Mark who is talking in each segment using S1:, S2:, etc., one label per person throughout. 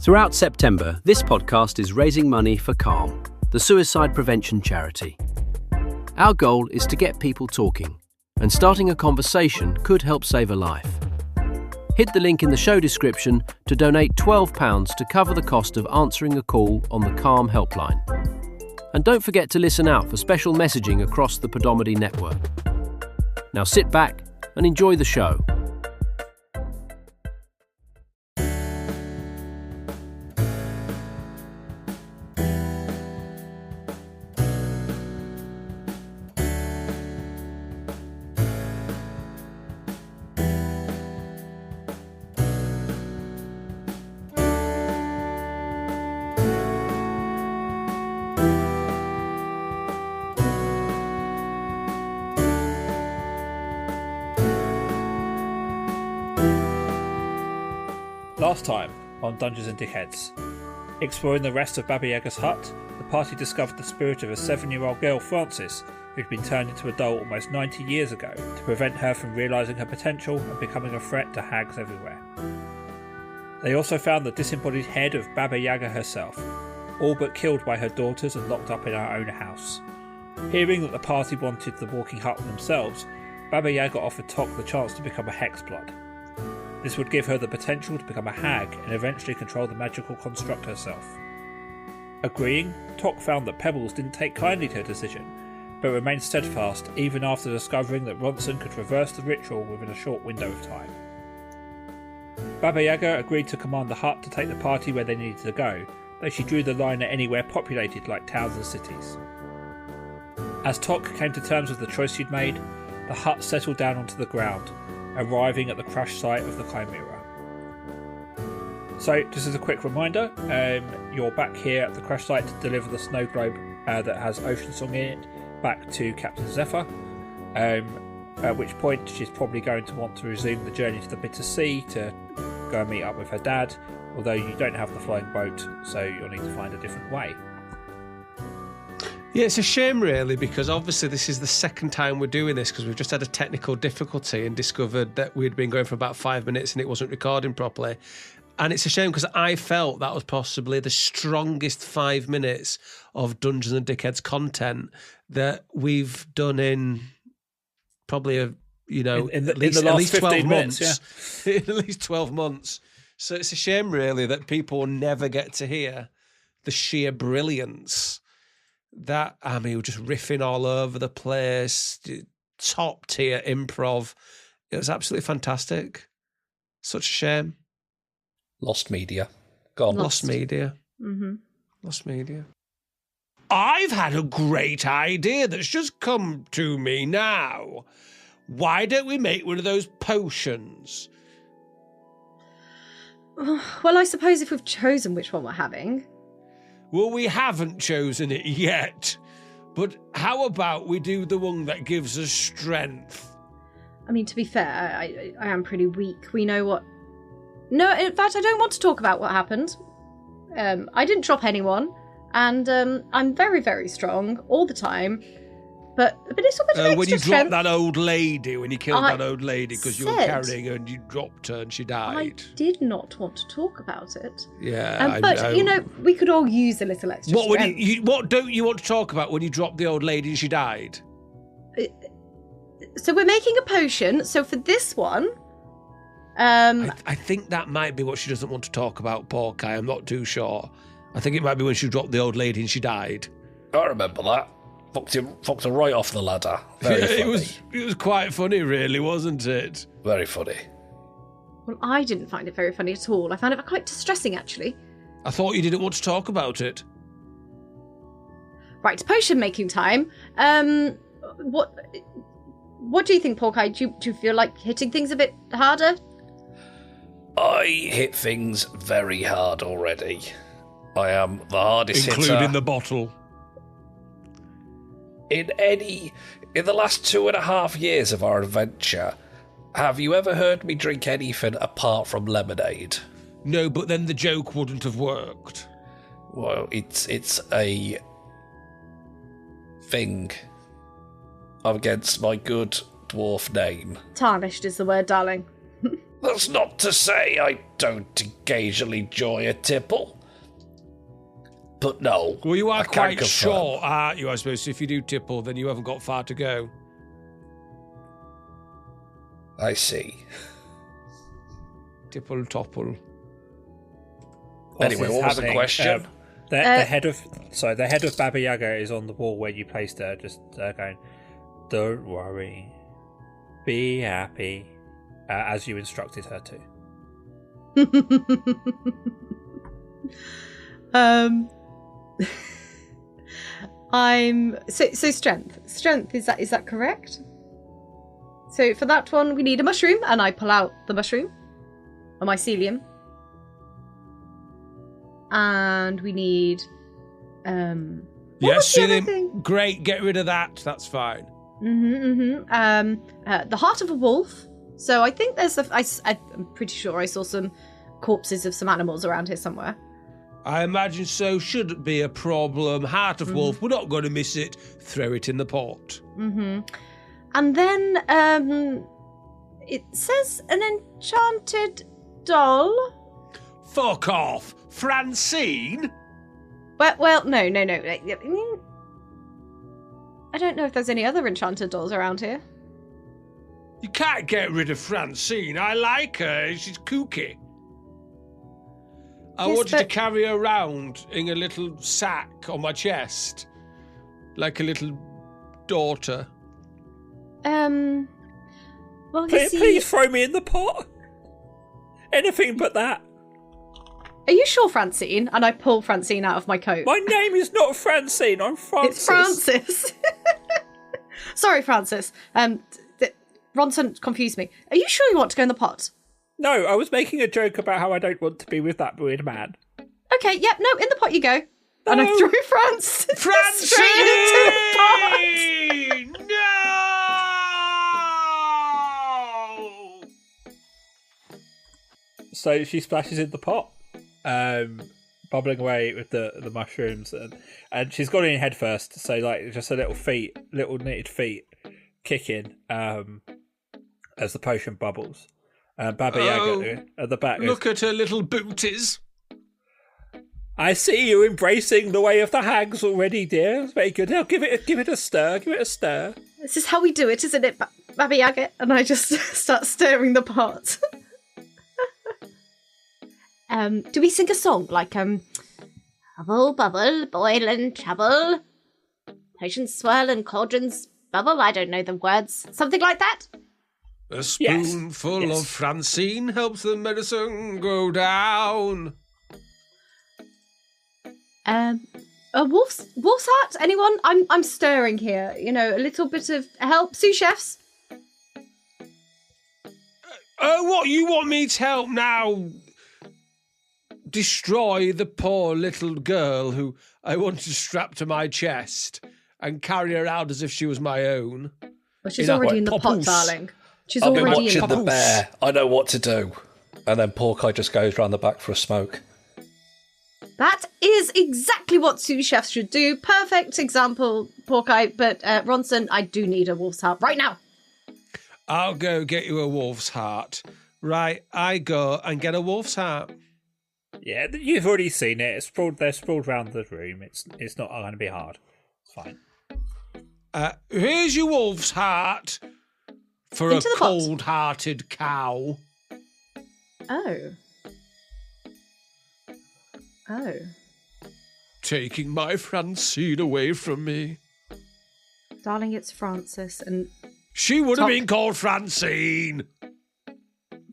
S1: Throughout September, this podcast is raising money for CALM, the suicide prevention charity. Our goal is to get people talking, and starting a conversation could help save a life. Hit the link in the show description to donate £12 to cover the cost of answering a call on the CALM helpline. And don't forget to listen out for special messaging across the Podomedy network. Now sit back and enjoy the show.
S2: Last time on Dungeons and Dickheads. Exploring the rest of Baba Yaga's hut, the party discovered the spirit of a 7-year-old girl, Frances, who'd been turned into a doll almost 90 years ago to prevent her from realising her potential and becoming a threat to hags everywhere. They also found the disembodied head of Baba Yaga herself, all but killed by her daughters and locked up in her own house. Hearing that the party wanted the walking hut themselves, Baba Yaga offered Tok the chance to become a hexblood. This would give her the potential to become a hag and eventually control the magical construct herself. Agreeing, Tok found that Pebbles didn't take kindly to her decision, but remained steadfast even after discovering that Ronson could reverse the ritual within a short window of time. Baba Yaga agreed to command the hut to take the party where they needed to go, though she drew the line at anywhere populated like towns and cities. As Tok came to terms with the choice she'd made, the hut settled down onto the ground, arriving at the crash site of the Chimera. So, just as a quick reminder, you're back here at the crash site to deliver the snow globe that has Ocean Song in it back to Captain Zephyr, at which point she's probably going to want to resume the journey to the Bitter Sea to go and meet up with her dad, although you don't have the flying boat, so you'll need to find a different way.
S3: Yeah, it's a shame really, because obviously this is the second time we're doing this because we've just had a technical difficulty and discovered that we'd been going for about 5 minutes and it wasn't recording properly. And it's a shame because I felt that was possibly the strongest 5 minutes of Dungeons and Dickheads content that we've done in probably at least 12 months. Yeah. At least 12 months. So it's a shame really that people never get to hear the sheer brilliance. That, I mean, we're just riffing all over the place, top tier improv. It was absolutely fantastic. Such a shame.
S4: Lost media. Gone.
S3: Lost media.
S5: Mm-hmm.
S3: Lost media. I've had a great idea that's just come to me now. Why don't we make one of those potions?
S5: Well, I suppose if we've chosen which one we're having.
S3: Well, we haven't chosen it yet. But how about we do the one that gives us strength?
S5: I mean, to be fair, I am pretty weak. We know what... No, in fact, I don't want to talk about what happened. I didn't drop anyone. And I'm very, very strong all the time. But a little bit of extra
S3: when you
S5: strength.
S3: dropped that old lady, when you killed that old lady because you were carrying her and you dropped her and she died.
S5: I did not want to talk about it.
S3: Yeah,
S5: but, you know, we could all use a little extra strength.
S3: What don't you want to talk about when you dropped the old lady and she died?
S5: So we're making a potion. So for this one...
S3: I think that might be what she doesn't want to talk about, Porkeye. I'm not too sure. I think it might be when she dropped the old lady and she died.
S4: I remember that. Fucked her right off the ladder. Very funny.
S3: It was quite funny, really, wasn't it?
S4: Very funny.
S5: Well, I didn't find it very funny at all. I found it quite distressing, actually.
S3: I thought you didn't want to talk about it.
S5: Right, potion making time. What do you think, Porkeye? Do you feel like hitting things a bit harder?
S4: I hit things very hard already. I am the hardest hitter.
S3: Including the bottle.
S4: In the last 2.5 years of our adventure, have you ever heard me drink anything apart from lemonade?
S3: No, but then the joke wouldn't have worked.
S4: Well, it's a thing against my good dwarf name.
S5: Tarnished is the word, darling.
S4: That's not to say I don't occasionally enjoy a tipple. But no.
S3: Well, you are
S4: I can't
S3: quite
S4: confirm.
S3: short, aren't you, I suppose? So if you do tipple, then you haven't got far to go.
S4: I see.
S3: Tipple, topple.
S4: Anyway, what was the question?
S2: The head of Baba Yaga is on the wall where you placed her, just going, "Don't worry, be happy," as you instructed her to.
S5: I'm so strength. Strength, is that correct? So for that one we need a mushroom, and I pull out the mushroom, a mycelium. And we need
S3: Yes,
S5: the other
S3: Celine.
S5: thing?
S3: Great, get rid of that. That's fine.
S5: The heart of a wolf. So I think there's I'm pretty sure I saw some corpses of some animals around here somewhere.
S3: I imagine so. Shouldn't be a problem. Heart of wolf. We're not going to miss it. Throw it in the pot.
S5: And then it says an enchanted doll.
S3: Fuck off. Francine?
S5: Well, no. I don't know if there's any other enchanted dolls around here.
S3: You can't get rid of Francine. I like her. She's kooky. I
S5: Yes,
S3: want you to
S5: but-
S3: carry her around in a little sack on my chest. Like a little daughter.
S5: Well, you see,
S2: Please throw me in the pot. Anything but that.
S5: are you sure, Francine? And I pull Francine out of my coat.
S2: My name is not Francine. I'm Francis.
S5: It's Francis. Sorry, Francis. Ronson confused me. Are you sure you want to go in the pot?
S2: No, I was making a joke about how I don't want to be with that weird man.
S5: Okay, yep, no, in the pot you go. And I
S2: No.
S5: threw Francis straight into the pot.
S3: No!
S2: So she splashes in the pot, bubbling away with the mushrooms, and she's gone in head first. So like just a little knitted feet, kicking as the potion bubbles. Baba Yaga at the back goes,
S3: Look at her little booties.
S2: I see you embracing the way of the hags already, dear. It's very good. Now give it a stir. Give it a stir.
S5: This is how we do it, isn't it, Baba Yaga? And I just start stirring the pot. Do we sing a song like Bubble, bubble, boil and trouble, potions swirl and cauldrons bubble? I don't know the words. Something like that.
S3: A spoonful of Francine helps the medicine go down.
S5: A wolf's heart? Anyone? I'm stirring here. You know, a little bit of help. Sous chefs.
S3: Oh, what, you want me to help now destroy the poor little girl who I wanted to strap to my chest and carry her out as if she was my own?
S5: Well, she's
S3: In a
S5: already in the pot,
S3: papoose.
S5: darling. She's
S4: I've been
S5: already in
S4: watching
S5: the
S4: the
S5: pot.
S4: bear. I know what to do. And then Porkeye just goes round the back for a smoke.
S5: That is exactly what sous chefs should do. Perfect example, Porkeye. But Ronson, I do need a wolf's heart right now.
S3: I'll go get you a wolf's heart. Right, I go and get a wolf's heart.
S2: Yeah, you've already seen it. They're sprawled around the room. It's not going to be hard. It's fine.
S3: Here's your wolf's heart for
S5: Into
S3: a
S5: the pot.
S3: cold-hearted cow.
S5: Oh.
S3: Taking my Francine away from me.
S5: Darling, it's Francis. And
S3: She would have
S5: Tock.
S3: been called Francine.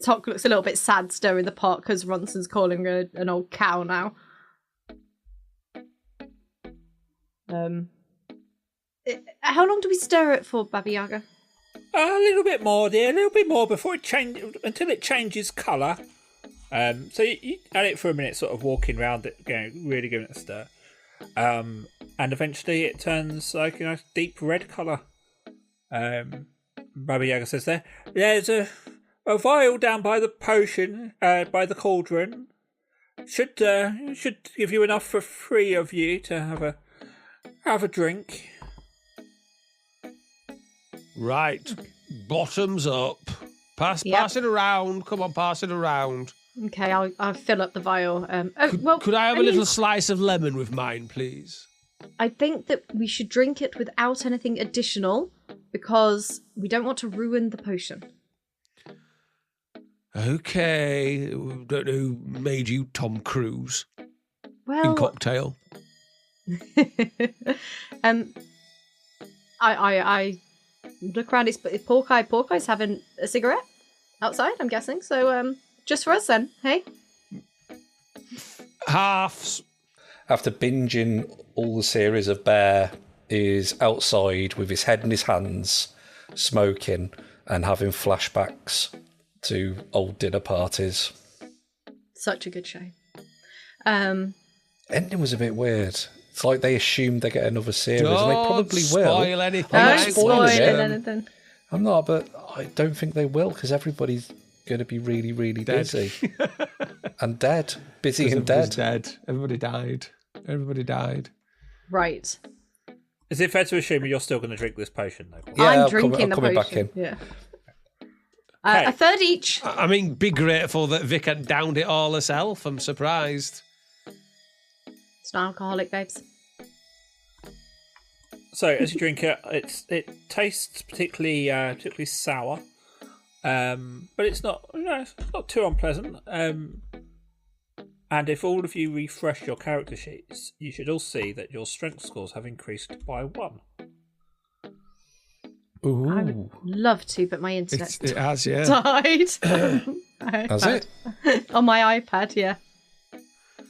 S5: Tock looks a little bit sad stirring the pot because Ronson's calling her an old cow now. How long do we stir it for, Baba Yaga?
S2: A little bit more, dear. A little bit more before it until it changes colour. So you add it for a minute, sort of walking around it, really giving it a stir. And eventually it turns like a nice deep red colour. Baba Yaga says there's a vial down by the potion, by the cauldron. Should give you enough for 3 of you to have a drink.
S3: Right, bottoms up. Pass it around. Come on, pass it around.
S5: Okay, I'll fill up the vial.
S3: Could I have a little slice of lemon with mine, please?
S5: I think that we should drink it without anything additional because we don't want to ruin the potion.
S3: Okay. Don't know who made you Tom Cruise
S5: Well,
S3: in Cocktail.
S5: I look around. It's Porkeye. Porkeye's having a cigarette outside, I'm guessing. So, just for us then, hey?
S3: Halves.
S4: After binging all the series of Bear is outside with his head in his hands, smoking and having flashbacks to old dinner parties.
S5: Such a good show.
S4: Ending was a bit weird. It's like they assumed they get another series, and they probably will.
S3: Spoil anything.
S4: I'm not
S5: Don't
S4: spoiling
S5: spoil
S4: it.
S5: anything.
S4: I'm not, but I don't think they will because everybody's going to be really, really busy and dead. Busy and dead.
S3: Everybody died.
S5: Right.
S2: Is it fair to assume you're still going to drink this potion, though?
S4: Yeah,
S5: I'm
S4: I'm
S5: drinking
S4: coming
S5: the
S4: back
S5: potion.
S4: in.
S5: Yeah.
S2: Okay.
S5: A third each.
S3: I mean, be grateful that Vic had downed it all herself. I'm surprised.
S5: It's not alcoholic, babes.
S2: So as you drink it, it tastes particularly sour, but it's not it's not too unpleasant. And if all of you refresh your character sheets, you should all see that your strength scores have increased by 1.
S3: Ooh.
S5: I would love to, but my internet
S3: It has, yeah.
S5: died.
S4: Has it?
S5: On my iPad, yeah.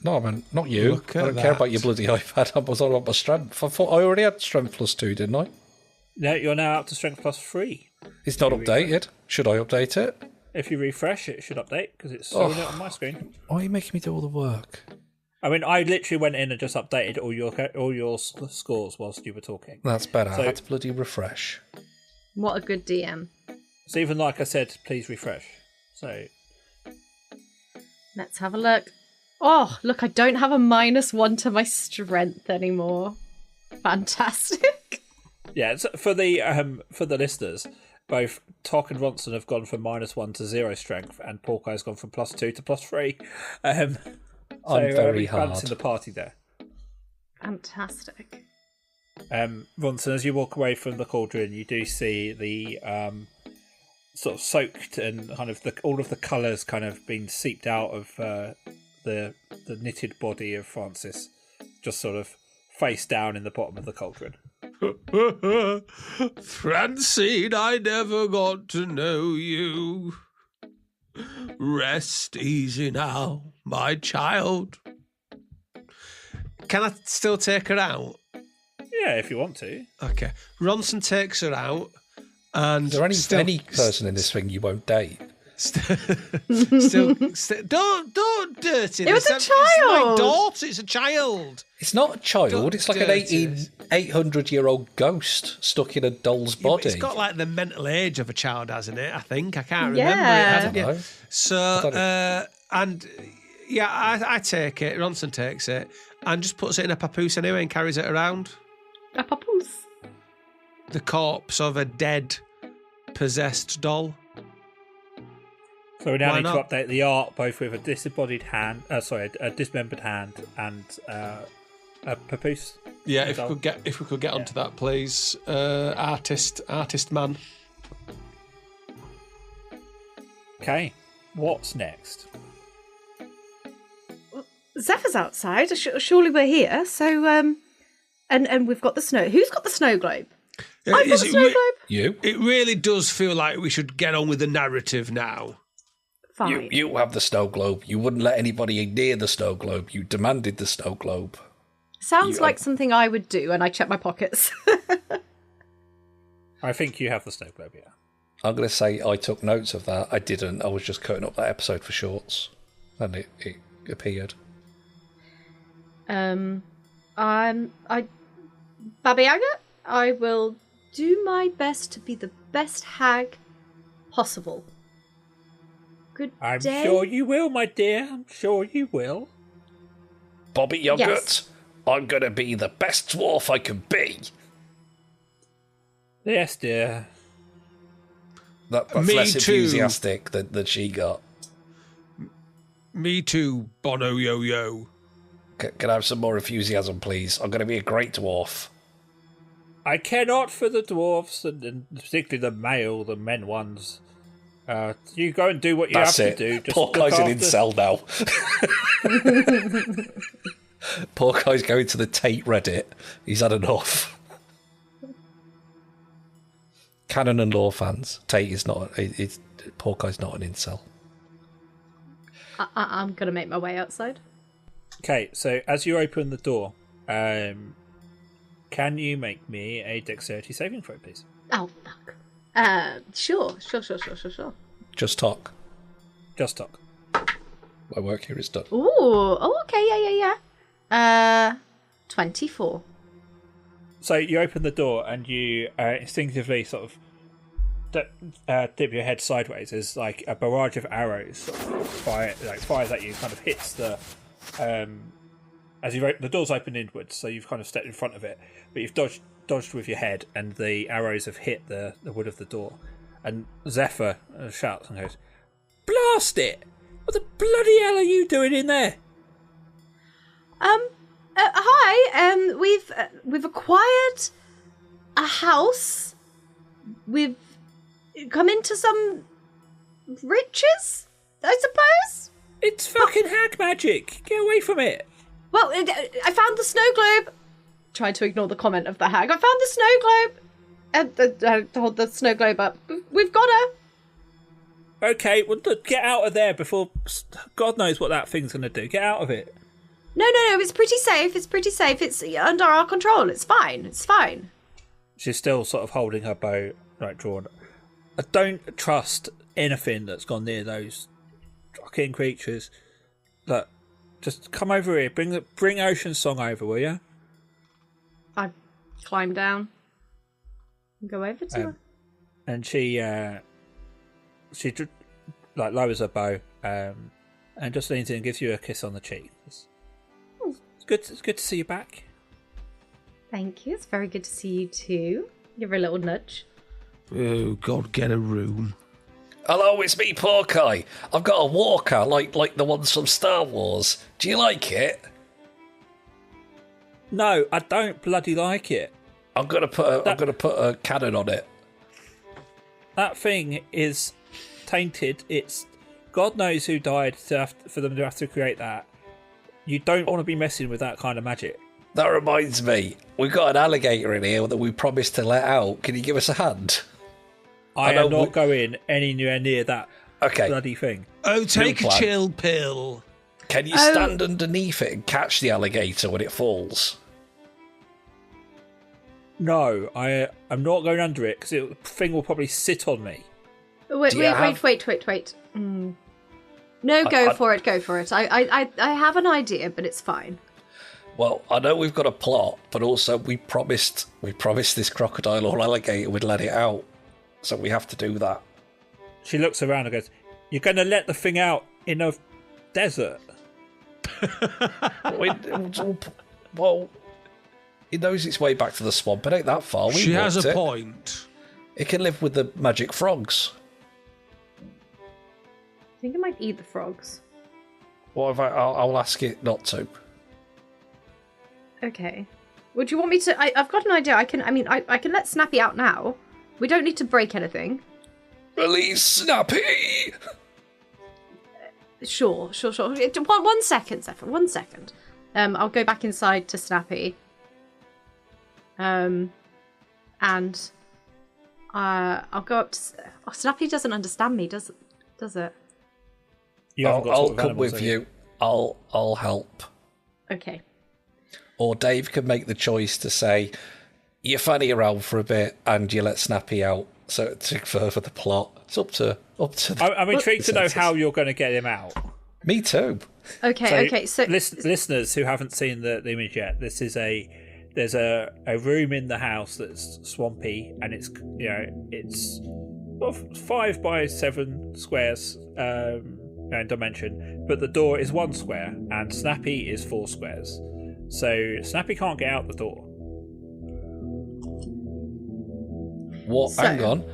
S4: No, man, not you.
S3: Look
S4: I
S3: at
S4: don't care
S3: that.
S4: about your bloody iPad. I was all about my strength. I thought I already had strength +2, didn't I?
S2: No, you're now up to strength +3.
S4: It's not updated. Should I update it?
S2: If you refresh, it should update because it's showing it on my screen.
S4: Why are you making me do all the work?
S2: I mean, I literally went in and just updated all your scores whilst you were talking.
S4: That's better.
S2: So-
S4: I had to bloody refresh.
S5: What a good DM.
S2: So even like I said, please refresh. So
S5: Let's have a look. Oh, look, I don't have a -1 to my strength anymore. Fantastic.
S2: yeah, it's, for the listeners, both Tok and Ronson have gone from -1 to 0 strength, and Porkeye's gone from +2 to +3.
S4: I'm very
S2: we're
S4: hard.
S2: balancing the party there.
S5: Fantastic.
S2: Ronson, as you walk away from the cauldron, you do see the sort of soaked and kind of all of the colours kind of being seeped out of the knitted body of Francis, just sort of face down in the bottom of the cauldron.
S3: Francine, I never got to know you. Rest easy now, my child. Can I still take her out?
S2: Yeah, if you want to.
S3: Okay. Ronson takes her out, and
S4: Is there any person in this thing you won't date?
S3: Don't dirty this.
S5: It was a
S3: It's my
S5: child.
S3: daughter. It's a child.
S4: It's not a child.
S3: Don't
S4: It's like an
S3: dirty this.
S4: 800-year-old ghost stuck in a doll's
S3: Yeah, but
S4: body.
S3: it's got like the mental age of a child, hasn't it? I think I can't
S5: Yeah.
S3: remember it.
S4: I
S3: Hasn't
S4: don't
S3: it?
S4: know.
S3: So and yeah, I take it. Ronson takes it and just puts it in a papoose anyway and carries it around.
S5: A papoose.
S3: The corpse of a dead, possessed doll.
S2: So we now
S3: Why
S2: need
S3: not?
S2: to update the art both with a disembodied hand, a dismembered hand, and a papoose.
S3: Yeah,
S2: Doll.
S3: if we could get onto that, please. Artist man.
S2: Okay, what's next?
S5: Zephyr's outside. Surely we're here. So, and we've got the snow. Who's got the snow globe? I've got
S3: Is
S5: the
S3: it
S5: snow globe.
S4: You?
S3: It really does feel like we should get on with the narrative now.
S5: Fine.
S4: You have the snow globe. You wouldn't let anybody near the snow globe. You demanded the snow globe.
S5: Sounds like something I would do, and I check my pockets.
S2: I think you have the snow globe, yeah.
S4: I'm going to say I took notes of that. I didn't. I was just cutting up that episode for shorts. And it appeared.
S5: Baba Yaga, I will do my best to be the best hag possible. Good
S2: I'm
S5: day.
S2: sure you will, my dear. I'm sure you will.
S4: Bobby Yogurt,
S5: Yes.
S4: I'm going to be the best dwarf I can be.
S2: Yes, dear.
S4: That's
S3: Me
S4: less
S3: too.
S4: enthusiastic than she got.
S3: Me too, Bono Yo-Yo.
S4: Can I have some more enthusiasm, please? I'm going to be a great dwarf.
S2: I cannot for the dwarves, and particularly the men ones. You go and do what you
S4: That's
S2: have
S4: it.
S2: to do. Just
S4: Porkeye's
S2: look
S4: an
S2: after-
S4: incel now. Porkeye's going to the Tate Reddit. He's had enough. Canon and lore fans, Tate is not. Porkeye's not an incel.
S5: I'm gonna make my way outside.
S2: Okay, so as you open the door, can you make me a dexterity saving throw, please?
S5: Oh fuck. Sure.
S4: Just talk.
S2: Just talk.
S4: My work here is done.
S5: Ooh. Oh, okay. Yeah. 24.
S2: So you open the door and you instinctively sort of dip your head sideways as like a barrage of arrows sort of fires at you, kind of hits the the door's open inwards, so you've kind of stepped in front of it, but you've dodged with your head, and the arrows have hit the wood of the door. And Zephyr shouts and goes, "Blast it! What the bloody hell are you doing in there?"
S5: Hi. We've acquired a house. We've come into some riches, I suppose.
S2: It's fucking hag magic. Get away from it.
S5: Well, I found the snow globe. Tried to ignore the comment of the hag. I found the snow globe. Hold the snow globe up. We've got her.
S2: Okay, well, get out of there before God knows what that thing's going to do. Get out of it.
S5: No. It's pretty safe. It's under our control. It's fine.
S2: She's still sort of holding her bow drawn. I don't trust anything that's gone near those fucking creatures. Look, just come over here. Bring Ocean Song over, will you?
S5: I climb down and go over to her.
S2: And she lowers her bow and just leans in and gives you a kiss on the cheek. It's good to see you back.
S5: Thank you. It's very good to see you too. Give her a little nudge.
S3: Oh, God, get a room.
S4: Hello, it's me, Porkeye. I've got a walker like the ones from Star Wars. Do you like it?
S2: No, I don't bloody like it.
S4: I'm gonna put a cannon on it.
S2: That thing is tainted. It's God knows who died for them to have to create that. You don't want to be messing with that kind of magic.
S4: That reminds me, we've got an alligator in here that we promised to let out. Can you give us a hand?
S2: I am not going anywhere near that bloody thing.
S3: Oh, take
S4: New
S3: a
S4: plan.
S3: chill pill.
S4: Can you stand underneath it and catch the alligator when it falls?
S2: No, I'm not going under it because the thing will probably sit on me.
S5: Wait.
S4: Do you have-
S5: Wait. No, go for it. I have an idea, but it's fine.
S4: Well, I know we've got a plot, but also we promised this crocodile or alligator we'd let it out. So we have to do that.
S2: She looks around and goes, "You're going to let the thing out in a desert?"
S4: Well, it knows its way back to the swamp. It ain't that far.
S3: She has a
S4: it.
S3: point.
S4: It can live with the magic frogs.
S5: I think it might eat the frogs.
S4: What if I'll ask it not to.
S5: Okay. Would you want me to? I've got an idea. I can let Snappy out now. We don't need to break anything.
S4: Release Snappy!
S5: Sure. One second, Zephyr. 1 second. I'll go back inside to Snappy. And I'll go up to... Oh, Snappy doesn't understand me, does it?
S4: I'll come with you. I'll help.
S5: Okay.
S4: Or Dave can make the choice to say, you fanny around for a bit and you let Snappy out so to further the plot. It's up to
S2: I'm intrigued to know how you're going to get him out.
S4: Me too.
S5: Okay. So
S2: listeners who haven't seen the image yet, there's a room in the house that's swampy, and it's 5 by 7 squares in dimension, but the door is 1 square and Snappy is 4 squares. So Snappy can't get out the door.
S4: What?
S5: So-
S4: Hang on.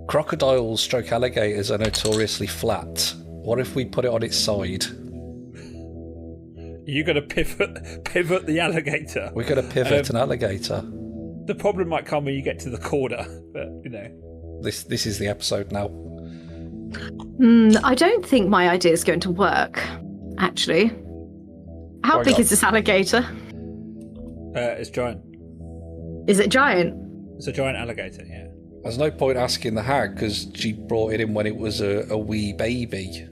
S4: crocodiles stroke alligators are notoriously flat. What if we put it on its side?
S2: You're going to pivot the alligator.
S4: We're going to pivot an alligator.
S2: The problem might come when you get to the corner, but
S4: This is the episode now.
S5: I don't think my idea is going to work, actually. How big is this alligator?
S2: It's giant.
S5: Is it giant?
S2: It's a giant alligator, yeah.
S4: There's no point asking the hag because she brought it in when it was a wee baby.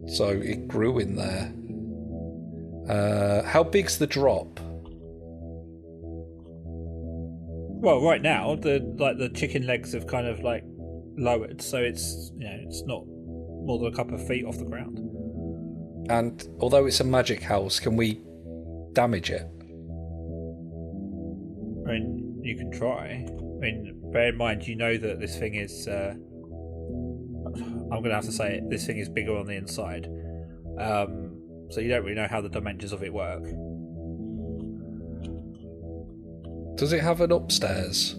S4: So it grew in there. How big's the drop?
S2: Well, right now the chicken legs have kind of like lowered, so it's it's not more than a couple of feet off the ground.
S4: And although it's a magic house, can we damage it?
S2: I mean, you can try. I mean, bear in mind, you know that this thing is. I'm going to have to say it. This thing is bigger on the inside, so you don't really know how the dimensions of it work.
S4: Does it have an upstairs?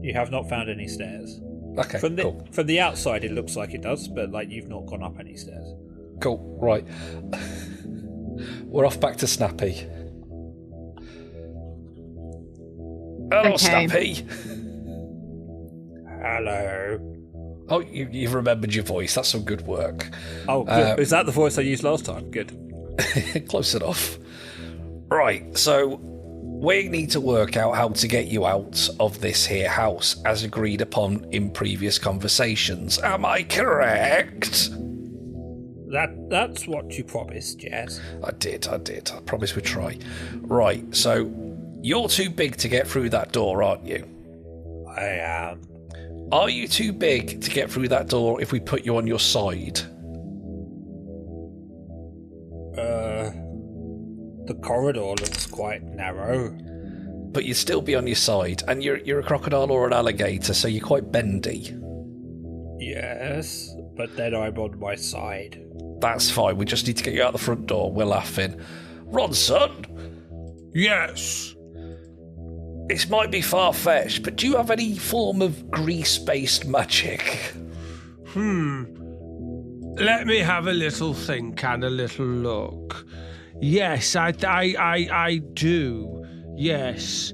S2: You have not found any stairs.
S4: Okay, cool.
S2: From the outside, it looks like it does, but you've not gone up any stairs.
S4: Cool. Right. We're off back to Snappy. Hello, Snappy.
S2: Hello.
S4: Oh, you've remembered your voice. That's some good work.
S2: Oh, good. Is that the voice I used last time? Good.
S4: Close enough. Right, so we need to work out how to get you out of this here house, as agreed upon in previous conversations. Am I correct?
S2: That's what you promised, yes.
S4: I did. I promised we'd try. Right, so you're too big to get through that door, aren't you?
S2: I am.
S4: Are you too big to get through that door if we put you on your side?
S2: The corridor looks quite narrow.
S4: But you'd still be on your side, and you're a crocodile or an alligator, so you're quite bendy.
S2: Yes, but then I'm on my side.
S4: That's fine, we just need to get you out the front door. We're laughing. Ronson?
S3: Yes.
S4: This might be far-fetched, but do you have any form of grease-based magic?
S3: Let me have a little think and a little look. Yes, I do. Yes.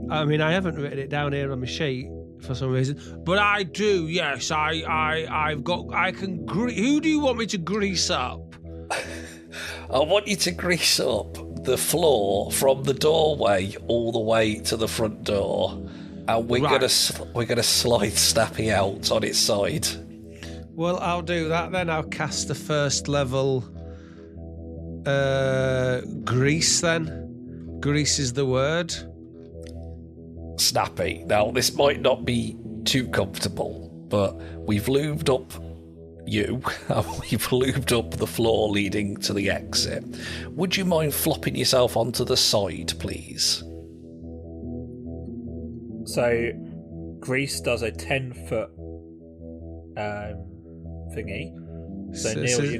S3: I mean, I haven't written it down here on my sheet for some reason, but I do. Yes, I can. Who do you want me to grease up?
S4: I want you to grease up the floor from the doorway all the way to the front door, and we're gonna slide Snappy out on its side.
S3: Well, I'll do that then. I'll cast the first level grease then. Grease is the word.
S4: Snappy. Now, this might not be too comfortable, but we've lubed up you, and we've lubed up the floor leading to the exit. Would you mind flopping yourself onto the side, please?
S2: So, Grease does a 10-foot thingy. So, Neil, you're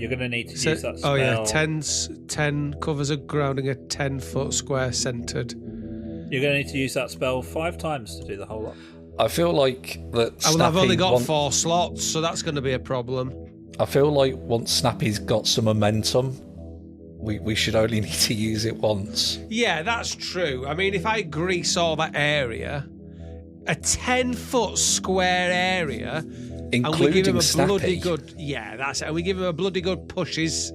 S2: gonna need to use that spell.
S3: Oh yeah, 10 covers a grounding a 10-foot square centered.
S2: You're gonna need to use that spell 5 times to do the whole lot.
S4: I feel like that.
S3: I've only got 4 slots, so that's going to be a problem.
S4: I feel like once Snappy's got some momentum, we should only need to use it once.
S3: Yeah, that's true. I mean, if I grease all that area, a 10-foot square area,
S4: including
S3: and we give him a
S4: Snappy.
S3: bloody good, yeah, that's it. And we give him a bloody good push. Is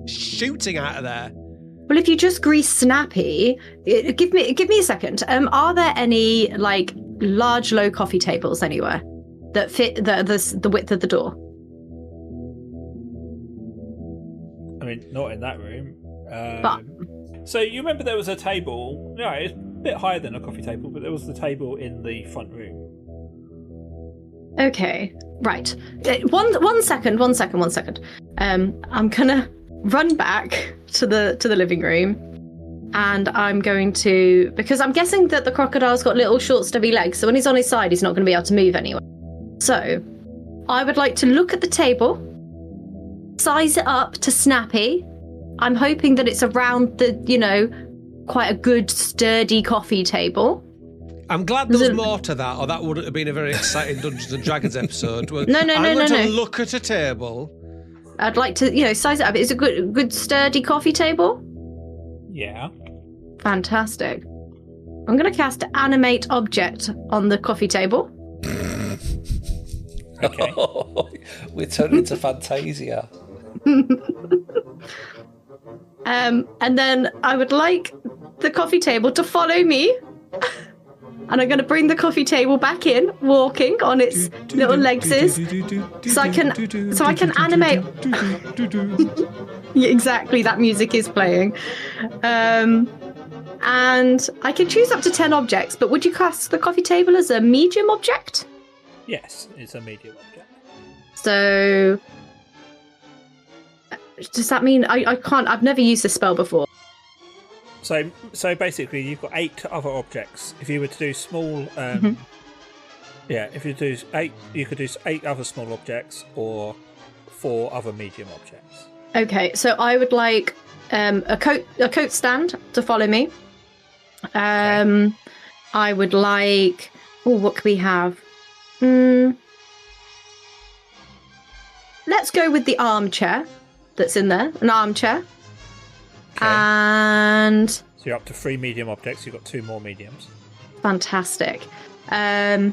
S3: shooting out of there.
S5: Well, if you just grease Snappy, give me a second. Are there any large low coffee tables anywhere that fit the width of the door?
S2: I mean, not in that room.
S5: But
S2: so you remember there was a table? No, it's a bit higher than a coffee table, but there was the table in the front room.
S5: Okay, right. One second. I'm gonna run back to the living room, and I'm going to, because I'm guessing that the crocodile's got little short stubby legs, so when he's on his side he's not going to be able to move anywhere. So I would like to look at the table, size it up to Snappy. I'm hoping that it's around the, quite a good sturdy coffee table.
S3: I'm glad there was more to that, or that wouldn't have been a very exciting Dungeons and Dragons episode.
S5: No.
S3: I'm going to look at a table.
S5: I'd like to, size it up. It's a good sturdy coffee table.
S2: Yeah.
S5: Fantastic. I'm going to cast Animate Object on the coffee table.
S2: Okay.
S4: We're turning into Fantasia.
S5: And then I would like the coffee table to follow me. And I'm going to bring the coffee table back in, walking on its little legses, so I can animate. Yeah, exactly, that music is playing. And I can choose up to 10 objects, but would you class the coffee table as a medium object?
S2: Yes, it's a medium object.
S5: So does that mean I can't? I've never used this spell before.
S2: So basically, you've got 8 other objects. If you were to do small, if you do 8, you could do 8 other small objects or 4 other medium objects.
S5: Okay, so I would like a coat stand to follow me. I would like. Oh, what can we have? Let's go with the armchair that's in there. An armchair.
S2: Okay.
S5: And
S2: so you're up to 3 medium objects. You've got 2 more mediums.
S5: Fantastic. And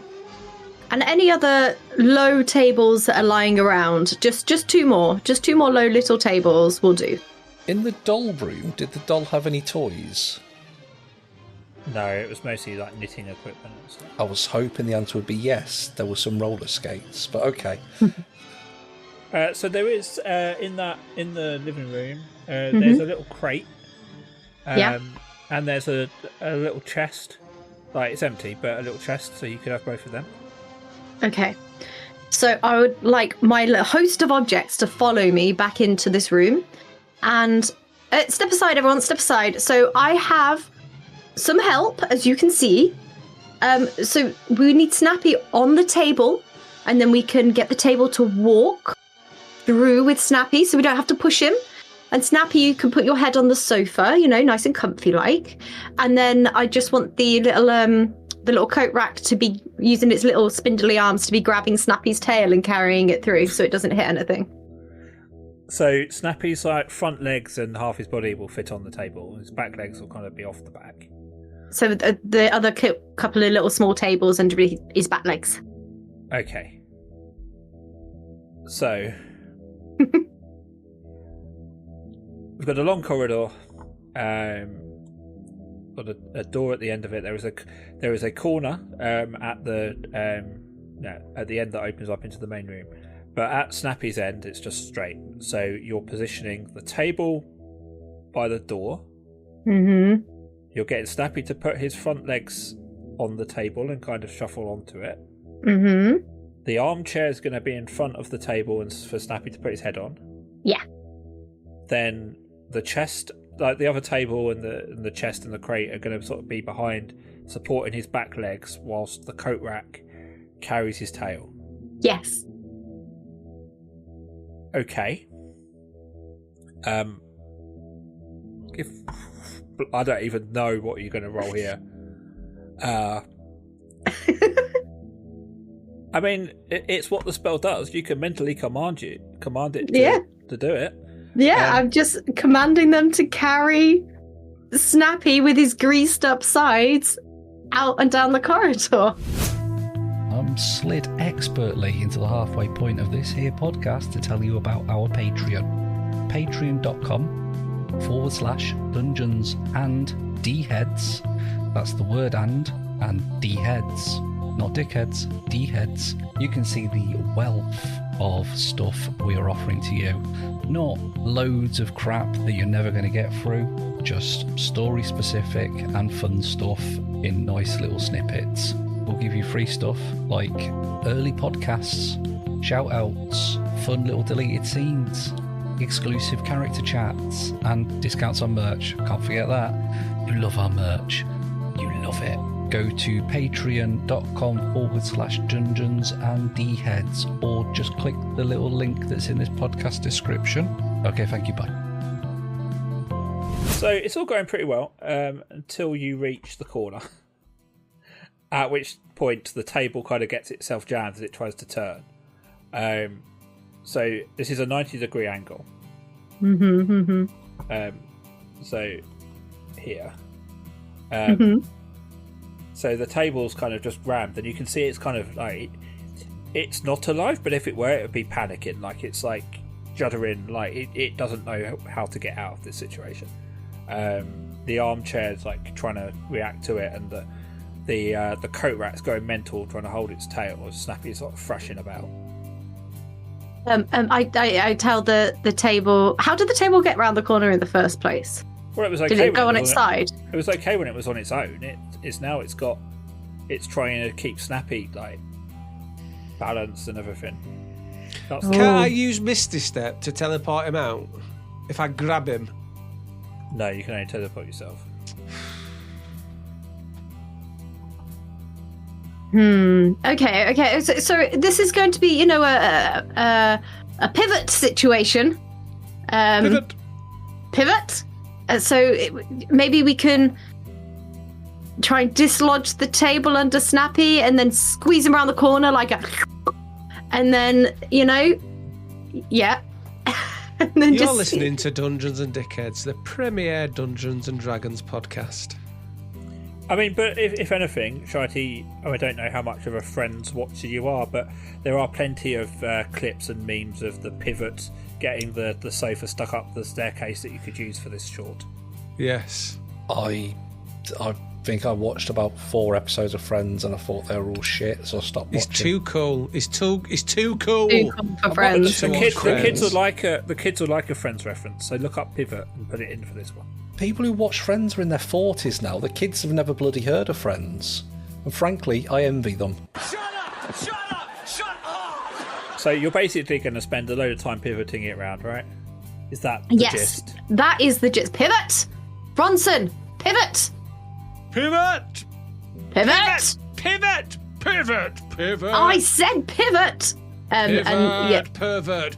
S5: any other low tables that are lying around? Just 2 more. Just 2 more low little tables will do.
S4: In the doll room, did the doll have any toys?
S2: No, it was mostly like knitting equipment and stuff.
S4: I was hoping the answer would be yes. There were some roller skates, but okay.
S2: So there is in the living room. There's a little crate. And there's a little chest. Like, it's empty, but a little chest, so you could have both of them.
S5: Okay. So I would like my host of objects to follow me back into this room. And step aside, everyone, step aside. So I have some help, as you can see. So we need Snappy on the table, and then we can get the table to walk through with Snappy, so we don't have to push him. And Snappy, you can put your head on the sofa, nice and comfy like. And then I just want the little coat rack to be using its little spindly arms to be grabbing Snappy's tail and carrying it through so it doesn't hit anything.
S2: So Snappy's like front legs and half his body will fit on the table. His back legs will kind of be off the back.
S5: So the other couple of little small tables under his back legs.
S2: Okay. So we've got a long corridor. Got a door at the end of it. There is a corner at the end that opens up into the main room. But at Snappy's end, it's just straight. So you're positioning the table by the door. Mm-hmm. You're getting Snappy to put his front legs on the table and kind of shuffle onto it.
S5: Mm-hmm.
S2: The armchair is going to be in front of the table and for Snappy to put his head on.
S5: Yeah.
S2: Then the chest, like the other table and the chest and the crate are going to sort of be behind, supporting his back legs, whilst the coat rack carries his tail.
S5: Yes.
S2: Okay. If I don't even know what you're going to roll here. I mean, it's what the spell does. You can mentally command it to do it.
S5: Yeah, I'm just commanding them to carry Snappy with his greased up sides out and down the corridor.
S1: I'm slid expertly into the halfway point of this here podcast to tell you about our Patreon. Patreon.com/Dungeons and D-Heads. That's the word and D-Heads. Not dickheads, D-Heads. You can see the wealth of stuff we are offering to you. Not loads of crap that you're never going to get through, just story specific and fun stuff in nice little snippets. We'll give you free stuff like early podcasts, shout outs, fun little deleted scenes, exclusive character chats, and discounts on merch. Can't forget that. You love our merch. You love it. Go to patreon.com/Dungeons and D-Heads, or just click the little link that's in this podcast description. Okay, thank you, bye.
S2: So it's all going pretty well until you reach the corner. At which point the table kind of gets itself jammed as it tries to turn. So this is a 90-degree angle. So here. So the table's kind of just rammed, and you can see it's kind of like it's not alive, but if it were, it would be panicking. Like it's like juddering, like it doesn't know how to get out of this situation. The armchair's like trying to react to it, and the coat rat's going mental, trying to hold its tail as Snappy's sort of thrashing about.
S5: I tell the table. How did the table get round the corner in the first place?
S2: Well, it was okay.
S5: Did it go on its side?
S2: It was okay when it was on its own. It's trying to keep Snappy like balanced and everything.
S3: Can I use Misty Step to teleport him out if I grab him?
S2: No, you can only teleport yourself.
S5: Okay. So this is going to be, a pivot situation. Pivot. Maybe we can try and dislodge the table under Snappy, and then squeeze him around the corner like a, and then yeah. And then
S3: You're listening to Dungeons and Dickheads, the premier Dungeons and Dragons podcast.
S2: I mean, but if anything, Shitey, I don't know how much of a Friends watcher you are, but there are plenty of clips and memes of the pivot getting the sofa stuck up the staircase that you could use for this short.
S3: Yes.
S4: I think I watched about 4 episodes of Friends and I thought they were all shit, so I stopped watching.
S3: It's too cool. It's too cool.
S5: Too cool for Friends.
S2: The kids would like a Friends reference, so look up pivot and put it in for this one.
S4: People who watch Friends are in their 40s now. The kids have never bloody heard of Friends. And frankly, I envy them.
S6: Shut up!
S2: So you're basically going to spend a load of time pivoting it around, right? Is that the gist?
S5: That is the gist. Pivot! Bronson! Pivot!
S3: Pivot!
S5: Pivot!
S3: Pivot! Pivot! Pivot!
S5: I said pivot!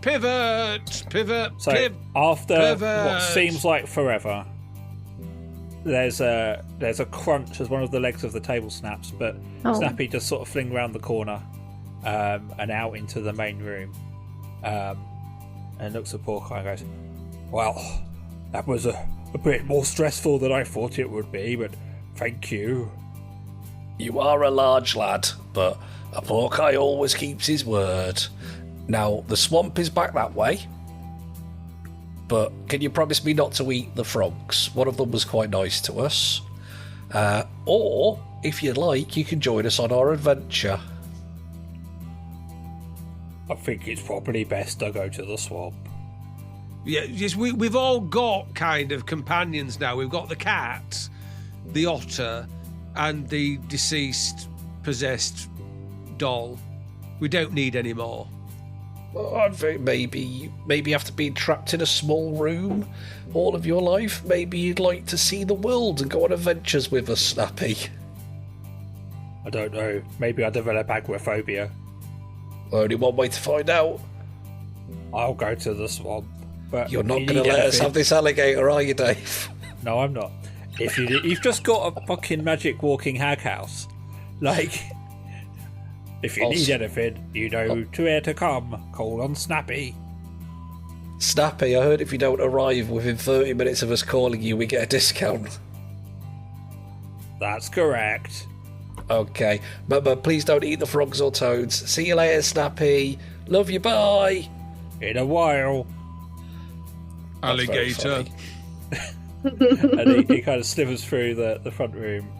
S3: Pivot!
S2: So after what seems like forever, there's a crunch as one of the legs of the table snaps, but Snappy just sort of fling around the corner and out into the main room, and looks at Porkeye and goes, "Well, that was a bit more stressful than I thought it would be, but thank you."
S4: You are a large lad, but a Porkeye always keeps his word. Now, the swamp is back that way, but can you promise me not to eat the frogs? One of them was quite nice to us. Or, if you'd like, you can join us on our adventure.
S2: I think it's probably best I go to the swamp.
S3: Yeah, yes, we've all got kind of companions now. We've got the cat, the otter, and the deceased, possessed doll. We don't need any more.
S4: Well, I think maybe after being trapped in a small room all of your life, maybe you'd like to see the world and go on adventures with us, Snappy.
S2: I don't know. Maybe I develop agoraphobia.
S4: Only one way to find out.
S2: I'll go to the swamp. But
S4: you're not going to let us have this alligator, are you, Dave?
S2: No, I'm not. You've just got a fucking magic walking hag house. Like, if you need anything, you know to where to come. Call on Snappy.
S4: Snappy, I heard if you don't arrive within 30 minutes of us calling you, we get a discount.
S2: That's correct.
S4: Okay, but please don't eat the frogs or toads. See you later, Snappy. Love you, bye.
S2: In a while.
S3: Alligator.
S2: And he kind of slithers through the front room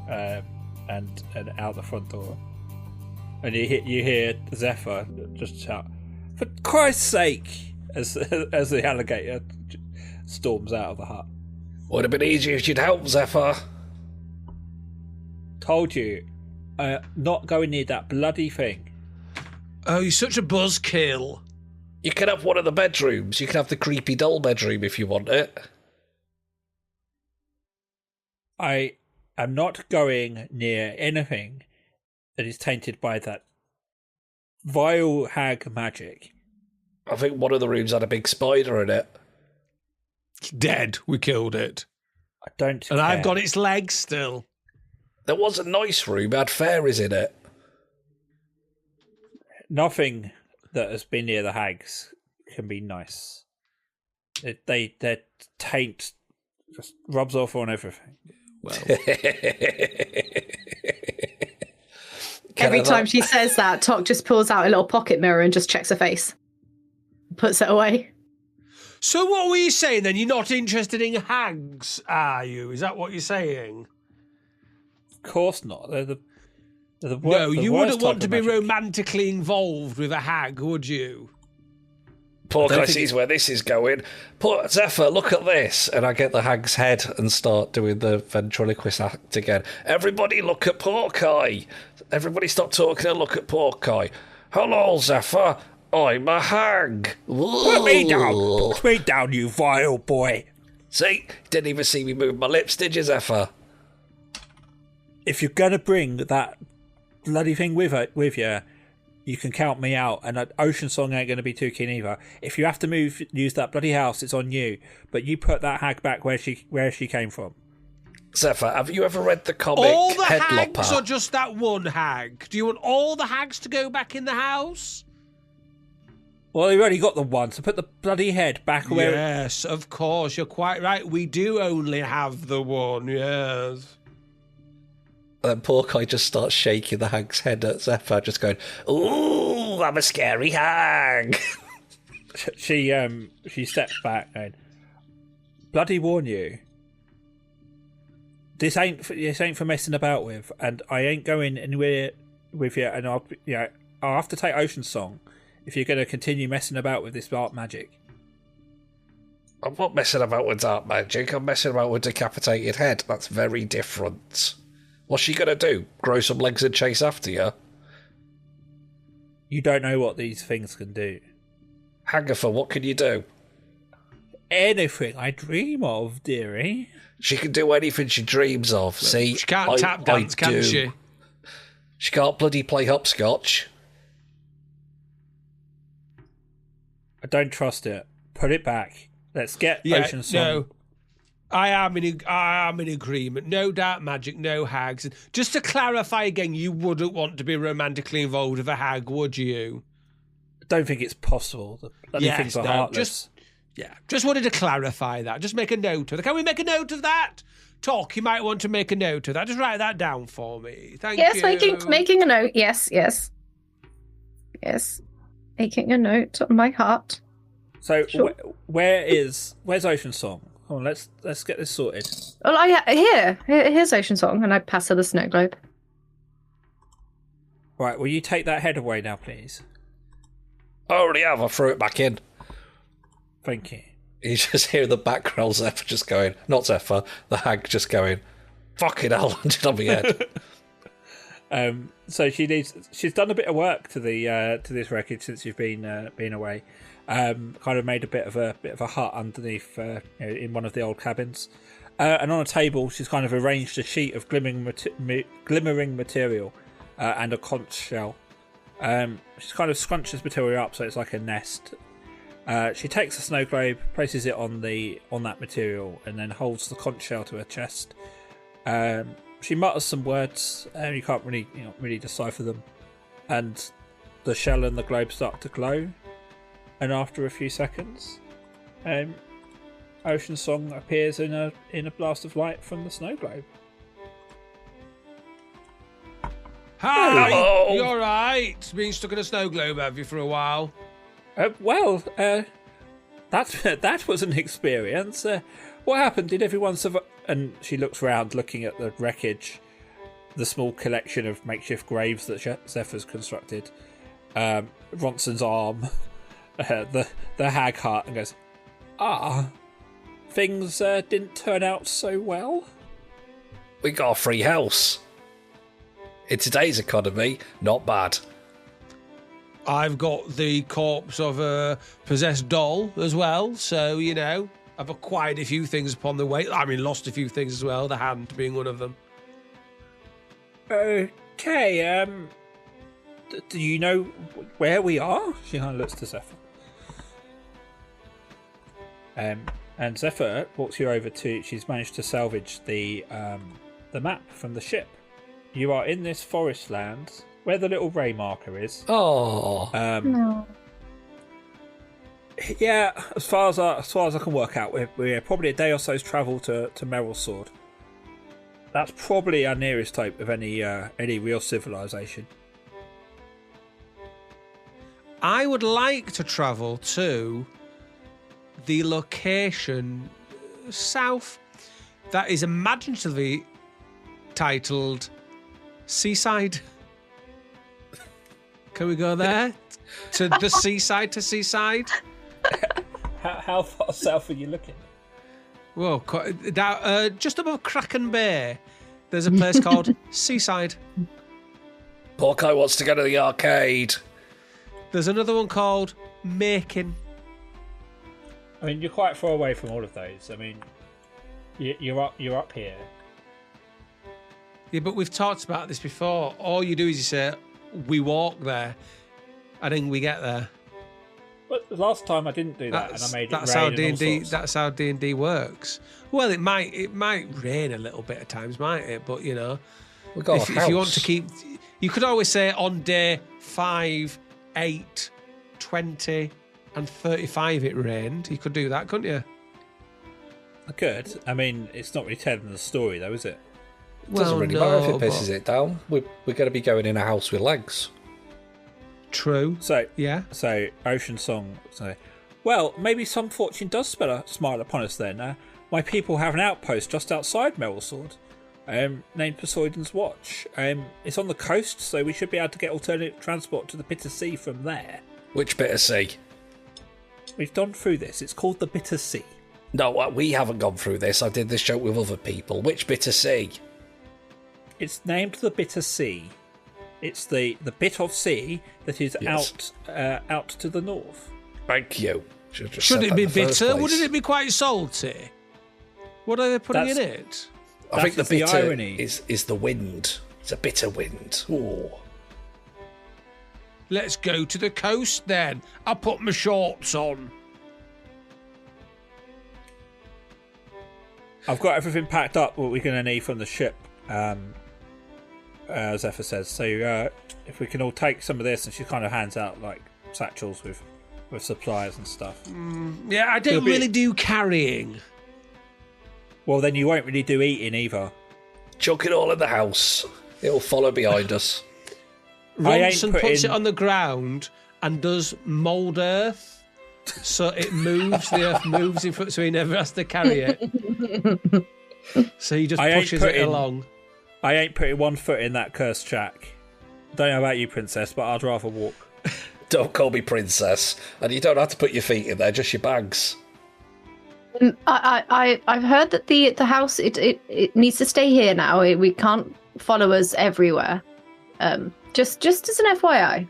S2: and out the front door. And you hear Zephyr just shout, "For Christ's sake!" as the alligator storms out of the hut.
S4: Would have been easier if you'd help, Zephyr.
S2: Told you, not going near that bloody thing.
S3: Oh, you're such a buzzkill.
S4: You can have one of the bedrooms. You can have the creepy doll bedroom if you want it.
S2: I am not going near anything that is tainted by that vile hag magic.
S4: I think one of the rooms had a big spider in it.
S3: It's dead. We killed it.
S2: I don't care.
S3: And I've got its legs still.
S4: There was a nice room, had fairies in it.
S2: Nothing that has been near the hags can be nice. Their taint just rubs off on everything.
S3: Well,
S5: Every time she says that, Tok just pulls out a little pocket mirror and just checks her face. Puts it away.
S3: so what were you saying then? You're not interested in hags, are you? Is that what you're saying?
S2: Of course not. They're the
S3: No, you
S2: worst
S3: wouldn't want
S2: type
S3: to
S2: of
S3: be
S2: magic.
S3: romantically involved with a hag, would you?
S4: Porkeye sees where this is going. Zephyr, look at this. And I get the hag's head and start doing the ventriloquist act again. Everybody look at Porkeye. Everybody stop talking and look at Porkeye. Hello, Zephyr. I'm a hag.
S2: Put me down. Put me down, you vile boy.
S4: See? Didn't even see me move my lips, did you, Zephyr?
S2: If you're going to bring that bloody thing with you, you can count me out, and that Ocean Song ain't going to be too keen either. If you have to use that bloody house, it's on you. But you put that hag back where she came from.
S4: Zephyr, have you ever read the comic
S3: All the
S4: Headlopper?
S3: hags or just that one hag? Do you want all the hags to go back in the house?
S2: Well, you've already got the one, so put the bloody head back where...
S3: Yes, of course, you're quite right. We do only have the one, yes.
S4: And then Porkeye just starts shaking the hag's head at Zephyr, just going, "Ooh, I'm a scary hag."
S2: She steps back and bloody warn you. This ain't for messing about with, and I ain't going anywhere with you. And I'll have to take Ocean Song if you're going to continue messing about with this dark magic.
S4: I'm not messing about with dark magic. I'm messing about with decapitated head. That's very different. What's she going to do? Grow some legs and chase after you?
S2: You don't know what these things can do.
S4: Hagatha, what can you do?
S2: Anything I dream of, dearie.
S4: She can do anything she dreams of. See,
S3: She can't tap dance, can she?
S4: She can't bloody play hopscotch.
S2: I don't trust it. Put it back. Let's get Ocean Song.
S3: No. I am in agreement. No dark magic, no hags. Just to clarify again, you wouldn't want to be romantically involved with a hag, would you?
S2: I don't think it's possible. The bloody things are heartless.
S3: Just wanted to clarify that. Just make a note of that. Can we make a note of that? Talk, you might want to make a note of that. Just write that down for me. Thank you.
S5: Yes, making a note. Yes. Making a note on my heart.
S2: So
S5: Sure.
S2: where's Ocean Song? Come on, let's get this sorted.
S5: Well, here's Ocean Song, and I pass her the snow globe.
S2: Right, will you take that head away now, please?
S4: I already have. I threw it back in.
S2: Thank you.
S4: You just hear the background Zephyr just going, not Zephyr, the hag just going, fucking hell, landed on my head.
S2: So she's done a bit of work to this wreckage since you've been away. Kind of made a bit of a hut underneath in one of the old cabins, and on a table she's kind of arranged a sheet of glimmering material and a conch shell. She's kind of scrunched this material up so it's like a nest. She takes the snow globe, places it on that material, and then holds the conch shell to her chest. She mutters some words, and you can't really decipher them. And the shell and the globe start to glow. And after a few seconds, Ocean Song appears in a blast of light from the snow globe.
S3: Hi,
S4: Hello.
S3: you all right? Been stuck in a snow globe, have you, for a while?
S2: That was an experience. What happened? Did everyone survive? And she looks around, looking at the wreckage, the small collection of makeshift graves that Zephyr's constructed, Ronson's arm, the hag hut, and goes, things didn't turn out so well.
S4: We got a free house. In today's economy, not bad.
S3: I've got the corpse of a possessed doll as well, so, I've acquired a few things upon the way. I mean, lost a few things as well, the hand being one of them.
S2: Okay, do you know where we are? She kind of looks to Zephyr. And Zephyr walks you over to... She's managed to salvage the map from the ship. You are in this forest land where the little ray marker is.
S4: Oh.
S5: No.
S2: Yeah, as far as I can work out, we're probably a day or so's travel to Meryl's Sword. That's probably our nearest hope of any real civilization.
S3: I would like to travel to the location south that is imaginatively titled Seaside. Can we go there? To the seaside,
S2: How far south are you looking?
S3: Well, just above Kraken Bay, there's a place called Seaside.
S4: Porkeye wants to go to the arcade.
S3: There's another one called Making.
S2: I mean, you're quite far away from all of those. I mean, you're up here.
S3: Yeah, but we've talked about this before. All you do is you say, we walk there, and then we get there.
S2: But the last time I didn't do that, and I made it
S3: that's
S2: rain
S3: how
S2: and all
S3: D&D.
S2: sorts.
S3: That's how D&D works. Well, it might rain a little bit at times, might it? But you know,
S4: We got a
S3: if you want
S4: house.
S3: to keep, you could always say on day 5, 8, 20, and 35 it rained. You could do that, couldn't you?
S2: I could. I mean, it's not really telling the story, though, is it?
S4: Doesn't really matter if it pisses it down. We're going to be going in a house with legs.
S3: True.
S2: So
S3: Yeah.
S2: So Ocean Song. So, well, maybe some fortune does smile upon us then. My people have an outpost just outside Meryl's Sword, named Poseidon's Watch. It's on the coast, so we should be able to get alternative transport to the Bitter Sea from there.
S4: Which Bitter Sea?
S2: We've gone through this. It's called the Bitter Sea.
S4: No, we haven't gone through this. I did this joke with other people. Which Bitter Sea?
S2: It's named the Bitter Sea. It's the bit of sea that is
S4: Yes.
S2: out to the north.
S4: Thank you.
S3: Should it be bitter? Wouldn't it be quite salty? What are they putting in it?
S4: I think the
S2: That is the
S4: bitter
S2: irony.
S4: is the wind. It's a bitter wind. Ooh.
S3: Let's go to the coast then. I'll put my shorts on.
S2: I've got everything packed up what we're going to need from the ship, Zephyr says. So if we can all take some of this, and she kind of hands out like satchels with supplies and stuff.
S3: Yeah, I don't really do carrying.
S2: Well, then you won't really do eating either.
S4: Chuck it all in the house. It'll follow behind us.
S3: Ronson puts it on the ground and does mould earth, so it moves. The earth moves in front, so he never has to carry it. So he just pushes it along.
S2: I ain't putting one foot in that cursed shack. Don't know about you, Princess, but I'd rather walk.
S4: Don't call me princess. And you don't have to put your feet in there, just your bags.
S5: I've heard that the house it needs to stay here now. We can't follow us everywhere. Just as an FYI.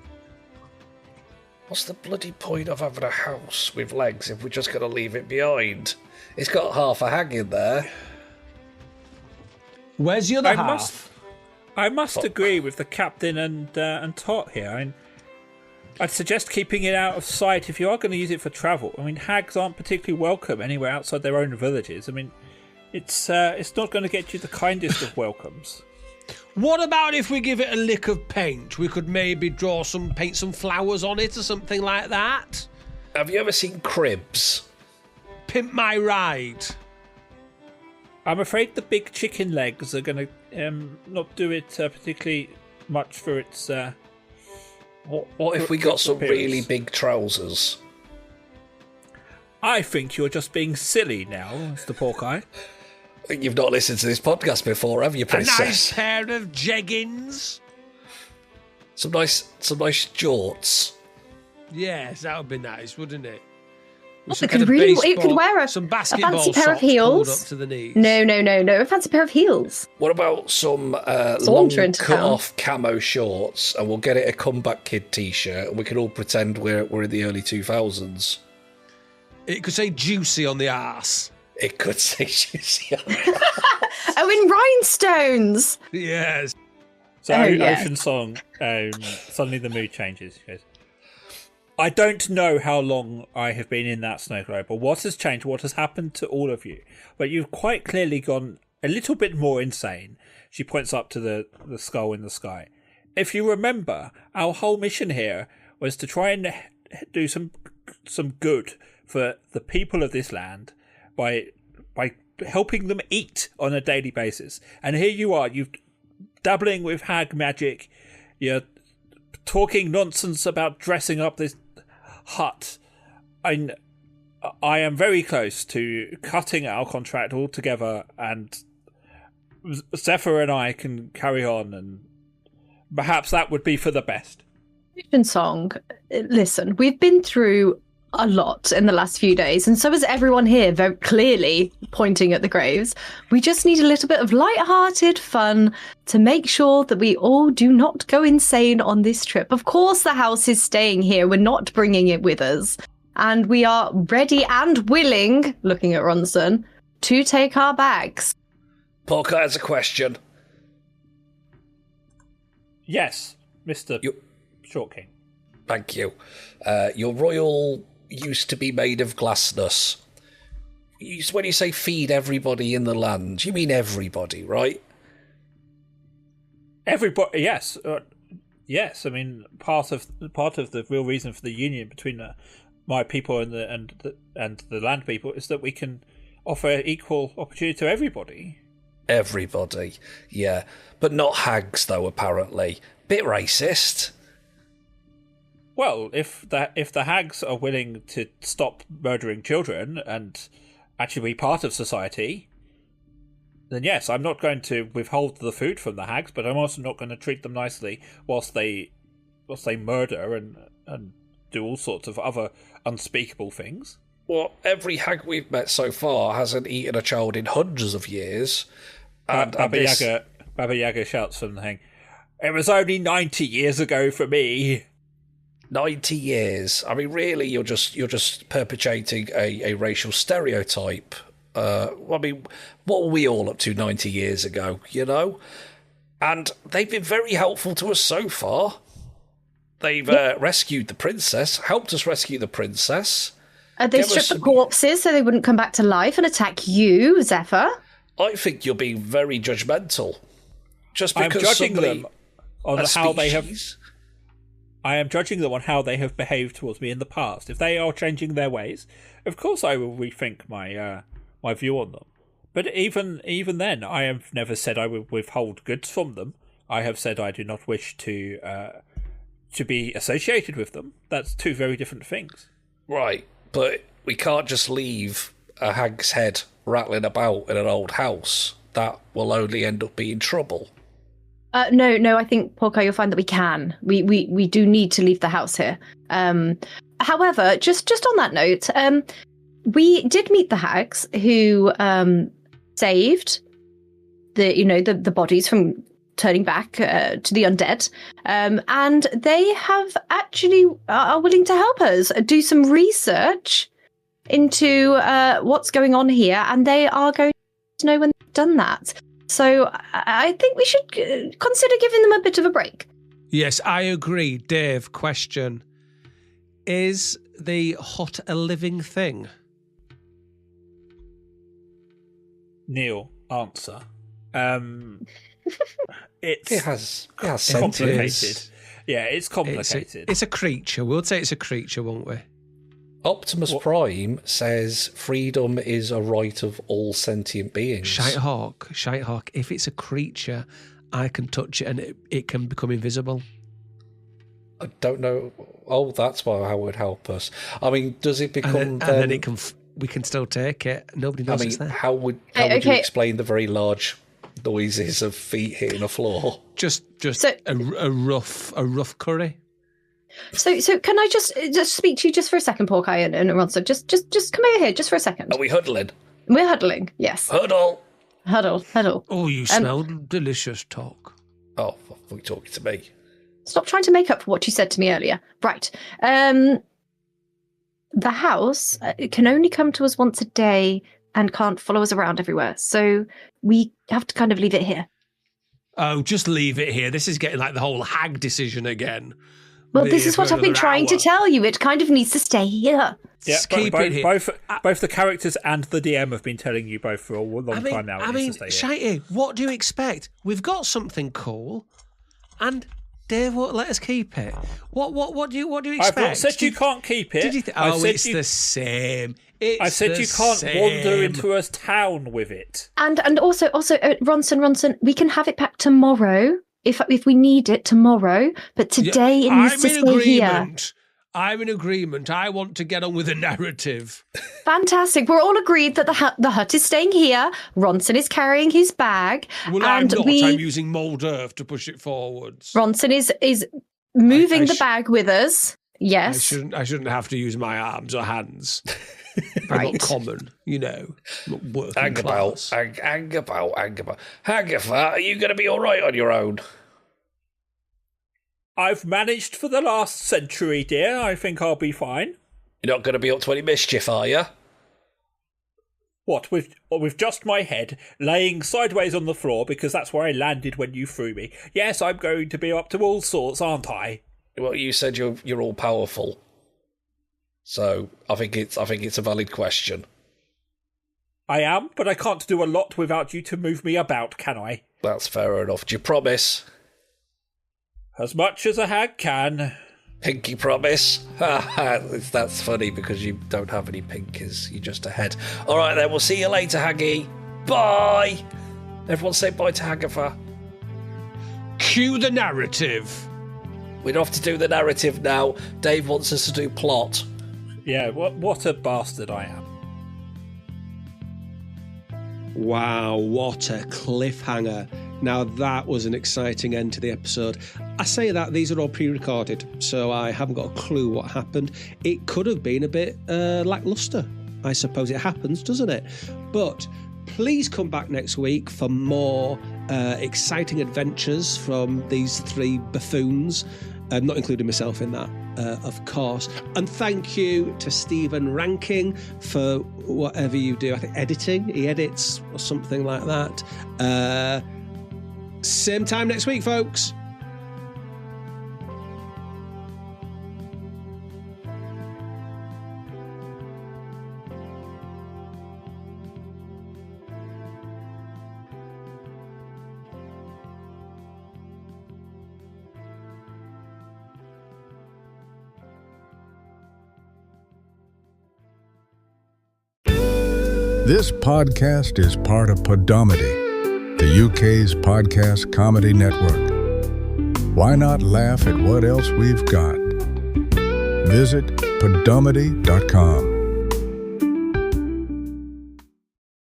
S4: What's the bloody point of having a house with legs if we're just going to leave it behind? It's got half a hag in there.
S3: Where's the other half?
S2: I must agree with the captain and Tot here. I'd suggest keeping it out of sight if you are going to use it for travel. I mean, hags aren't particularly welcome anywhere outside their own villages. I mean, it's not going to get you the kindest of welcomes.
S3: What about if we give it a lick of paint? We could maybe paint some flowers on it or something like that.
S4: Have you ever seen Cribs?
S3: Pimp My Ride.
S2: I'm afraid the big chicken legs are going to not do it particularly much for its...
S4: What if we got some really big trousers?
S2: I think you're just being silly now, Mr. Porkeye.
S4: You've not listened to this podcast before, have you, Princess?
S3: A nice pair of jeggings.
S4: Some nice jorts.
S3: Yes, that would be nice, wouldn't it? With
S5: It could wear
S3: some
S5: a
S3: basketball
S5: fancy pair of
S3: socks pulled
S5: heels.
S3: up to the knees.
S5: No, a fancy pair of heels.
S4: What about some long
S5: Saunter into town.
S4: cut-off camo shorts, and we'll get it a Comeback Kid T-shirt, and we can all pretend we're in the early 2000s.
S3: It could say juicy on the arse.
S4: It could say juicy.
S5: Oh, in rhinestones.
S3: Yes.
S2: So
S5: yeah.
S2: Ocean Song, suddenly the mood changes. She goes, I don't know how long I have been in that snow globe, or what has changed, what has happened to all of you, but you've quite clearly gone a little bit more insane. She points up to the skull in the sky. If you remember, our whole mission here was to try and do some good for the people of this land by helping them eat on a daily basis. And here you are, you're dabbling with hag magic, you're talking nonsense about dressing up this hut. I am very close to cutting our contract altogether, and Zephyr and I can carry on, and perhaps that would be for the best.
S5: Song, listen, we've been through a lot in the last few days, and so is everyone here, very clearly pointing at the graves. We just need a little bit of light-hearted fun to make sure that we all do not go insane on this trip. Of course the house is staying here, we're not bringing it with us, and we are ready and willing, looking at Ronson, to take our bags.
S4: Porkeye has a question.
S2: Yes, Mr. Short King.
S4: Thank you. Your royal used to be made of glassness. When you say feed everybody in the land, you mean everybody, right?
S2: Everybody, yes. Yes, I mean, part of the real reason for the union between my people and the land people is that we can offer equal opportunity to everybody.
S4: Everybody, yeah. But not hags, though, apparently. Bit racist.
S2: Well, if the hags are willing to stop murdering children and actually be part of society, then yes, I'm not going to withhold the food from the hags, but I'm also not going to treat them nicely whilst they murder and do all sorts of other unspeakable things.
S4: Well, every hag we've met so far hasn't eaten a child in hundreds of years. And
S2: Baba Yaga shouts from the thing, "It was only 90 years ago for me."
S4: 90 years. I mean, really, you're just perpetuating a racial stereotype. I mean, what were we all up to 90 years ago, you know? And they've been very helpful to us so far. They've rescued the princess, helped us rescue the princess.
S5: They stripped the corpses so they wouldn't come back to life and attack you, Zephyr.
S4: I think you're being very judgmental. Just because
S2: I'm judging
S4: somebody,
S2: them on how they have... I am judging them on how they have behaved towards me in the past. If they are changing their ways, of course I will rethink my view on them. But even then, I have never said I will withhold goods from them. I have said I do not wish to be associated with them. That's two very different things.
S4: Right, but we can't just leave a hag's head rattling about in an old house. That will only end up being trouble.
S5: No, I think, Porkeye, you'll find that we can. We do need to leave the house here. However, just on that note, we did meet the hags who saved the bodies from turning back to the undead, and they have actually are willing to help us do some research into what's going on here, and they are going to know when they've done that. So I think we should consider giving them a bit of a break.
S3: Yes, I agree. Dave, question. Is the hut a living thing?
S2: Neil, answer. It
S4: has
S2: complicated. Yeah, it's complicated.
S3: It's a creature. We'll say it's a creature, won't we?
S4: Optimus Prime says freedom is a right of all sentient beings.
S3: Shitehawk, if it's a creature, I can touch it and it can become invisible.
S4: I don't know. Oh, that's how it would help us. I mean, does it become...
S3: And then it can... We can still take it. Nobody knows it's there.
S4: How would you explain the very large noises of feet hitting a floor?
S3: Just a rough curry.
S5: So can I just speak to you just for a second, Porkeye and Ronson? Just come over here just for a second.
S4: Are we huddling?
S5: We're huddling, yes.
S4: Huddle.
S3: Oh, you smell delicious, talk.
S4: Oh, are you talking to me?
S5: Stop trying to make up for what you said to me earlier. Right. The house can only come to us once a day and can't follow us around everywhere. So we have to kind of leave it here.
S3: Oh, just leave it here. This is getting like the whole hag decision again.
S5: Well, this is what I've been trying to tell you. It kind of needs to stay here.
S2: Yeah,
S3: keep it here.
S2: Both the characters and the DM have been telling you both for a long time now.
S3: Shitey, what do you expect? We've got something cool, and Dave won't let us keep it. What do you expect?
S2: I've not said you can't keep it.
S3: Did you it's the same.
S2: I said you can't wander into a town with it.
S5: And also, Ronson, we can have it back tomorrow if we need it tomorrow. But today it needs to stay here.
S3: I'm in agreement. I want to get on with the narrative.
S5: Fantastic. We're all agreed that the hut is staying here. Ronson is carrying his bag.
S3: Well,
S5: and
S3: I'm not. I'm using mould earth to push it forwards.
S5: Ronson is moving the bag with us. Yes.
S3: I shouldn't have to use my arms or hands.
S5: Right.
S3: I'm not common, not working
S4: Hang
S3: class.
S4: about. Agatha, are you going to be all right on your own?
S2: I've managed for the last century, dear. I think I'll be fine.
S4: You're not going to be up to any mischief, are you?
S2: What, with just my head laying sideways on the floor because that's where I landed when you threw me? Yes, I'm going to be up to all sorts, aren't I?
S4: Well, you said you're all powerful, so I think it's a valid question.
S2: I am, but I can't do a lot without you to move me about, can I?
S4: That's fair enough. Do you promise?
S2: As much as a hag can.
S4: Pinky promise? That's funny because you don't have any pinkies. You're just a head. All right, then. We'll see you later, Haggy. Bye. Everyone say bye to Agatha.
S3: Cue the narrative.
S4: We don't have to do the narrative now. Dave wants us to do plot.
S2: Yeah, what a bastard I am.
S3: Wow, what a cliffhanger. Now that was an exciting end to the episode. I say that these are all pre-recorded, so I haven't got a clue what happened. It could have been a bit lackluster. I suppose it happens, doesn't it? But please come back next week for more exciting adventures from these three buffoons. Not including myself in that, of course. And thank you to Stephen Ranking for whatever you do. I think editing, he edits or something like that. Same time next week, folks.
S6: This podcast is part of Podomedy, the UK's podcast comedy network. Why not laugh at what else we've got? Visit podomedy.com.